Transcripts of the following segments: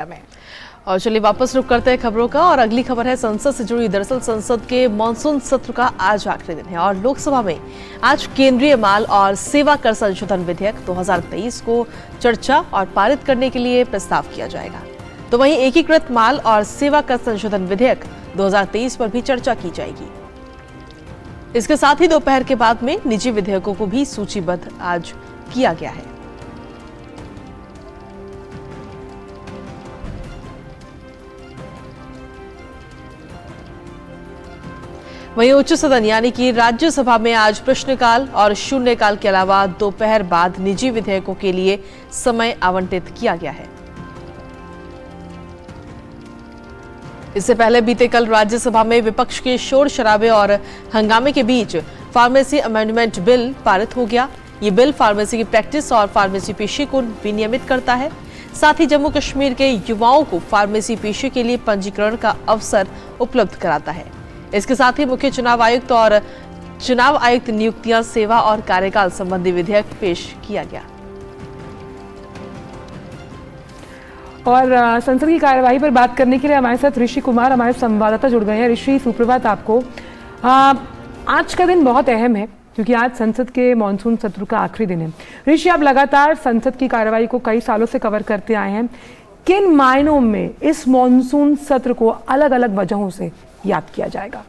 में। और चलिए वापस रुक करते हैं खबरों का और अगली खबर है संसद से जुड़ी। दरअसल संसद के मानसून सत्र का आज आखिरी दिन है और लोकसभा में आज केंद्रीय माल और सेवा कर संशोधन विधेयक 2023 को चर्चा और पारित करने के लिए प्रस्ताव किया जाएगा। तो वहीं एकीकृत माल और सेवा कर संशोधन विधेयक 2023 पर भी चर्चा की जाएगी। इसके साथ ही दोपहर के बाद में निजी विधेयकों को भी सूचीबद्ध आज किया गया है। वहीं उच्च सदन यानी कि राज्यसभा में आज प्रश्नकाल और शून्यकाल के अलावा दोपहर बाद निजी विधेयकों के लिए समय आवंटित किया गया है। इससे पहले बीते कल राज्यसभा में विपक्ष के शोर शराबे और हंगामे के बीच फार्मेसी अमेंडमेंट बिल पारित हो गया। ये बिल फार्मेसी की प्रैक्टिस और फार्मेसी पेशे को विनियमित करता है। साथ ही जम्मू कश्मीर के युवाओं को फार्मेसी पेशे के लिए पंजीकरण का अवसर उपलब्ध कराता है। इसके साथ ही मुख्य चुनाव आयुक्त और चुनाव आयुक्त नियुक्तियां, सेवा और कार्यकाल संबंधी विधेयक पेश किया गया। और संसद की कार्यवाही पर बात करने के लिए हमारे साथ ऋषि कुमार, हमारे संवाददाता, जुड़ गए हैं। ऋषि, सुप्रभात आपको। आज का दिन बहुत अहम है क्योंकि आज संसद के मानसून सत्र का आखिरी दिन है। ऋषि, आप लगातार संसद की कार्यवाही को कई सालों से कवर करते आए हैं। किन मायनों में इस मानसून सत्र को अलग अलग वजहों से याद किया जाएगा?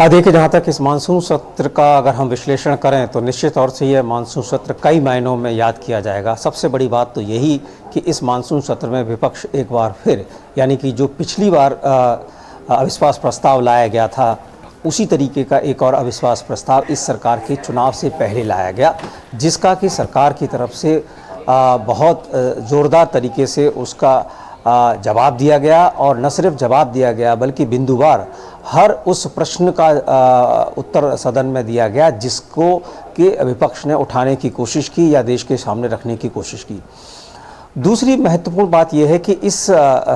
देखिए, जहाँ तक इस मानसून सत्र का अगर हम विश्लेषण करें तो निश्चित तौर से यह मानसून सत्र कई मायनों में याद किया जाएगा। सबसे बड़ी बात तो यही कि इस मानसून सत्र में विपक्ष एक बार फिर, यानी कि जो पिछली बार अविश्वास प्रस्ताव लाया गया था उसी तरीके का एक और अविश्वास प्रस्ताव इस सरकार के चुनाव से पहले लाया गया, जिसका कि सरकार की तरफ से बहुत ज़ोरदार तरीके से उसका जवाब दिया गया। और न सिर्फ जवाब दिया गया बल्कि बिंदुवार हर उस प्रश्न का उत्तर सदन में दिया गया जिसको कि विपक्ष ने उठाने की कोशिश की या देश के सामने रखने की कोशिश की। दूसरी महत्वपूर्ण बात यह है कि इस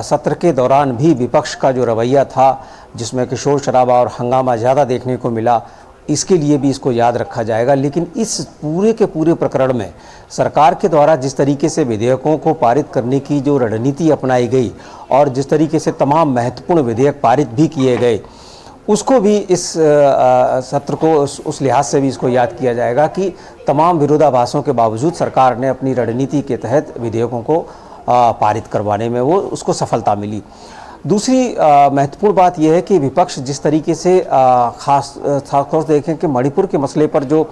सत्र के दौरान भी विपक्ष का जो रवैया था, जिसमें कि शोर शराबा और हंगामा ज़्यादा देखने को मिला, इसके लिए भी इसको याद रखा जाएगा। लेकिन इस पूरे के पूरे प्रकरण में सरकार के द्वारा जिस तरीके से विधेयकों को पारित करने की जो रणनीति अपनाई गई और जिस तरीके से तमाम महत्वपूर्ण विधेयक पारित भी किए गए, उसको भी इस सत्र को उस लिहाज से भी इसको याद किया जाएगा कि तमाम विरोधाभासों के बावजूद सरकार ने अपनी रणनीति के तहत विधेयकों को पारित करवाने में वो उसको सफलता मिली। दूसरी महत्वपूर्ण बात यह है कि विपक्ष जिस तरीके से खासतौर से देखें कि मणिपुर के मसले पर जो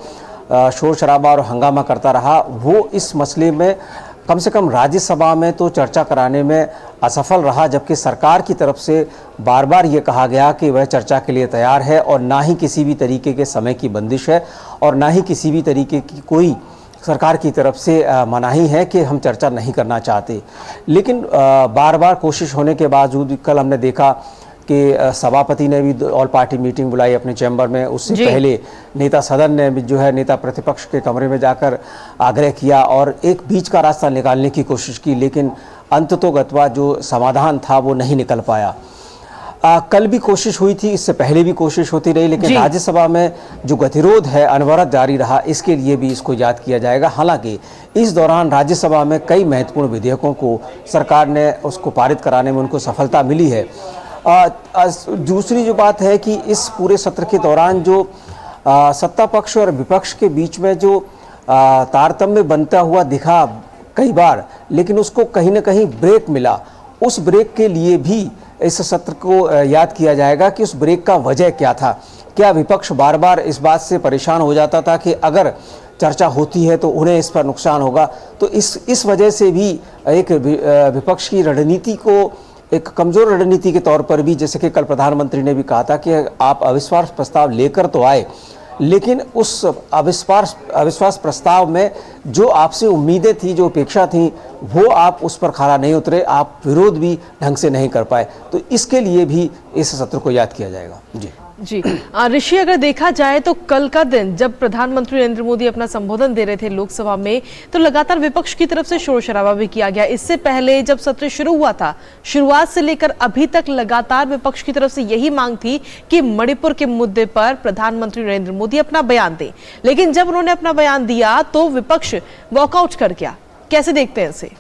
शोर शराबा और हंगामा करता रहा, वो इस मसले में कम से कम राज्यसभा में तो चर्चा कराने में असफल रहा, जबकि सरकार की तरफ से बार बार ये कहा गया कि वह चर्चा के लिए तैयार है और ना ही किसी भी तरीके के समय की बंदिश है और ना ही किसी भी तरीके की कोई सरकार की तरफ से मनाही है कि हम चर्चा नहीं करना चाहते। लेकिन बार बार कोशिश होने के बावजूद कल हमने देखा कि सभापति ने भी ऑल पार्टी मीटिंग बुलाई अपने चैम्बर में। उससे पहले नेता सदन ने भी जो है नेता प्रतिपक्ष के कमरे में जाकर आग्रह किया और एक बीच का रास्ता निकालने की कोशिश की, लेकिन अंततोगत्वा जो समाधान था वो नहीं निकल पाया। कल भी कोशिश हुई थी, इससे पहले भी कोशिश होती रही, लेकिन राज्यसभा में जो गतिरोध है अनवरत जारी रहा। इसके लिए भी इसको याद किया जाएगा। हालांकि इस दौरान राज्यसभा में कई महत्वपूर्ण विधेयकों को सरकार ने उसको पारित कराने में उनको सफलता मिली है। दूसरी जो बात है कि इस पूरे सत्र के दौरान जो सत्ता पक्ष और विपक्ष के बीच में जो तारतम्य बनता हुआ दिखा कई बार, लेकिन उसको कहीं ना कहीं ब्रेक मिला। उस ब्रेक के लिए भी इस सत्र को याद किया जाएगा कि उस ब्रेक का वजह क्या था। क्या विपक्ष बार बार इस बात से परेशान हो जाता था कि अगर चर्चा होती है तो उन्हें इस पर नुकसान होगा, तो इस वजह से भी एक विपक्ष की रणनीति को एक कमज़ोर रणनीति के तौर पर भी, जैसे कि कल प्रधानमंत्री ने भी कहा था कि आप अविश्वास प्रस्ताव लेकर तो आए, लेकिन उस अविश्वास प्रस्ताव में जो आपसे उम्मीदें थी, जो अपेक्षा थी, वो आप उस पर खरा नहीं उतरे, आप विरोध भी ढंग से नहीं कर पाए। तो इसके लिए भी इस सत्र को याद किया जाएगा। जी ऋषि, अगर देखा जाए तो कल का दिन जब प्रधानमंत्री नरेंद्र मोदी अपना संबोधन दे रहे थे लोकसभा में, तो लगातार विपक्ष की तरफ से शोर शराबा भी किया गया। इससे पहले जब सत्र शुरू हुआ था, शुरुआत से लेकर अभी तक लगातार विपक्ष की तरफ से यही मांग थी कि मणिपुर के मुद्दे पर प्रधानमंत्री नरेंद्र मोदी अपना बयान दें। लेकिन जब उन्होंने अपना बयान दिया तो विपक्ष वॉकआउट कर गया। कैसे देखते हैं इसे?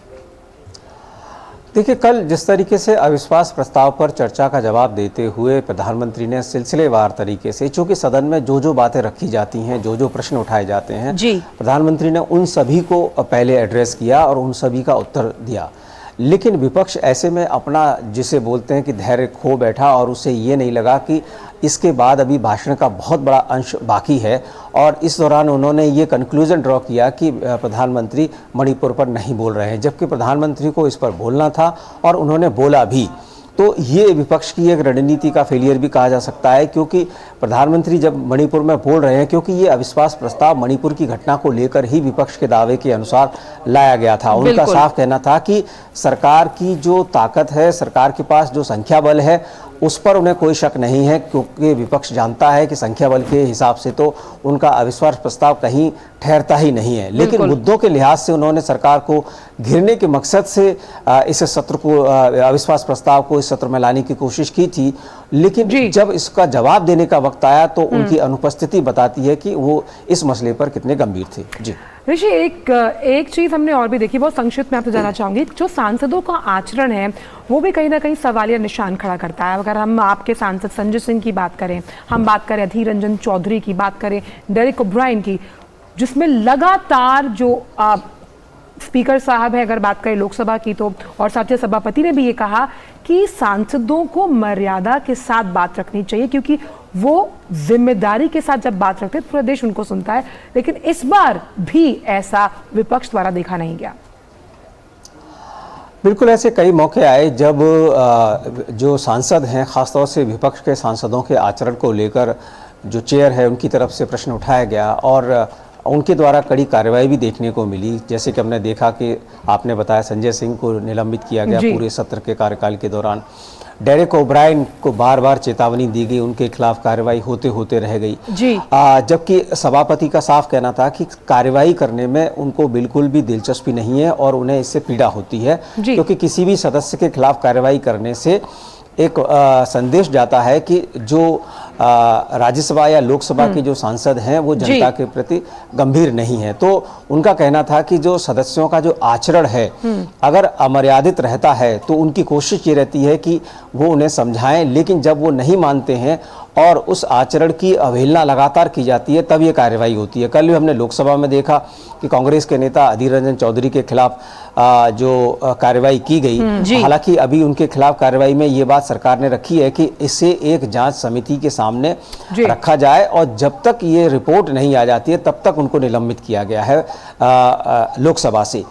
देखिए, कल जिस तरीके से अविश्वास प्रस्ताव पर चर्चा का जवाब देते हुए प्रधानमंत्री ने सिलसिलेवार तरीके से, चूंकि सदन में जो बातें रखी जाती हैं, जो प्रश्न उठाए जाते हैं, जी। प्रधानमंत्री ने उन सभी को पहले एड्रेस किया और उन सभी का उत्तर दिया। लेकिन विपक्ष ऐसे में अपना, जिसे बोलते हैं कि धैर्य खो बैठा और उसे ये नहीं लगा कि इसके बाद अभी भाषण का बहुत बड़ा अंश बाकी है, और इस दौरान उन्होंने ये कंक्लूजन ड्रॉ किया कि प्रधानमंत्री मणिपुर पर नहीं बोल रहे हैं, जबकि प्रधानमंत्री को इस पर बोलना था और उन्होंने बोला भी। तो ये विपक्ष की एक रणनीति का फेलियर भी कहा जा सकता है, क्योंकि प्रधानमंत्री जब मणिपुर में बोल रहे हैं, क्योंकि ये अविश्वास प्रस्ताव मणिपुर की घटना को लेकर ही विपक्ष के दावे के अनुसार लाया गया था। उनका साफ कहना था कि सरकार की जो ताकत है, सरकार के पास जो संख्या बल है, उस पर उन्हें कोई शक नहीं है, क्योंकि विपक्ष जानता है कि संख्या बल के हिसाब से तो उनका अविश्वास प्रस्ताव कहीं ठहरता ही नहीं है। लेकिन मुद्दों के लिहाज से उन्होंने सरकार को घेरने के मकसद से इस सत्र को, अविश्वास प्रस्ताव को इस सत्र में लाने की कोशिश की थी। लेकिन जब इसका जवाब देने का वक्त आया तो उनकी अनुपस्थिति बताती है कि वो इस मसले पर कितने गंभीर थे। जी ऋषि, एक चीज हमने और भी देखी, बहुत संक्षिप्त में आपसे जानना चाहूंगी, जो सांसदों का आचरण है वो भी कहीं ना कहीं सवालिया निशान खड़ा करता है। अगर हम आपके सांसद संजय सिंह की बात करें, हम बात करें अधीर रंजन चौधरी की, बात करें डेरेक ओब्रायन की, जिसमें लगातार जो स्पीकर साहब है, अगर बात करें लोकसभा की तो, और साथ ही सभापति ने भी ये कहा कि सांसदों को मर्यादा के साथ बात रखनी चाहिए, क्योंकि वो जिम्मेदारी के साथ जब बात रखते हैं पूरा देश उनको सुनता है। लेकिन इस बार भी ऐसा विपक्ष द्वारा देखा नहीं गया। बिल्कुल, ऐसे कई मौके आए जब जो सांसद हैं, खासतौर से विपक्ष के सांसदों के आचरण को लेकर जो चेयर है उनकी तरफ से प्रश्न उठाया गया और उनके द्वारा कड़ी कार्रवाई भी देखने को मिली। जैसे कि हमने देखा कि आपने बताया संजय सिंह को निलंबित किया गया पूरे सत्र के कार्यकाल के दौरान। डेरेक ओब्रायन को बार बार चेतावनी दी गई, उनके खिलाफ कार्रवाई होते होते रह गई। जबकि सभापति का साफ कहना था कि कार्रवाई करने में उनको बिल्कुल भी दिलचस्पी नहीं है और उन्हें इससे पीड़ा होती है, क्योंकि किसी भी सदस्य के खिलाफ कार्रवाई करने से एक संदेश जाता है कि जो राज्यसभा या लोकसभा के जो सांसद हैं वो जनता के प्रति गंभीर नहीं है। तो उनका कहना था कि जो सदस्यों का जो आचरण है अगर अमर्यादित रहता है तो उनकी कोशिश ये रहती है कि वो उन्हें समझाएं, लेकिन जब वो नहीं मानते हैं और उस आचरण की अवहेलना लगातार की जाती है तब ये कार्रवाई होती है। कल भी हमने लोकसभा में देखा कि कांग्रेस के नेता अधीर रंजन चौधरी के खिलाफ जो कार्रवाई की गई, हालांकि अभी उनके खिलाफ कार्रवाई में ये बात सरकार ने रखी है कि इसे एक जांच समिति के सामने रखा जाए और जब तक ये रिपोर्ट नहीं आ जाती है तब तक उनको निलंबित किया गया है लोकसभा से।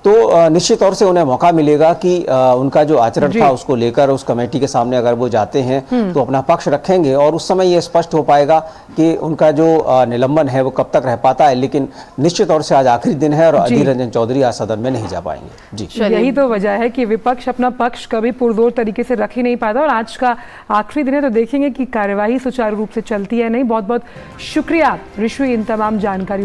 तो निश्चित तौर से उन्हें मौका मिलेगा कि उनका जो आचरण था उसको लेकर उस कमेटी के सामने अगर वो जाते हैं तो अपना पक्ष रखेंगे और उस समय ये स्पष्ट हो पाएगा कि उनका जो निलंबन है वो कब तक रह पाता है। लेकिन निश्चित तौर से आज आखिरी दिन है और अधीर रंजन चौधरी आज सदन में नहीं जा पाएंगे। जी, यही तो वजह है कि विपक्ष अपना पक्ष कभी पुरजोर तरीके से रख ही नहीं पाता और आज का आखिरी दिन है तो देखेंगे कि कार्यवाही सुचारू रूप से चलती है नहीं। बहुत बहुत शुक्रिया ऋषि इन तमाम जानकारियों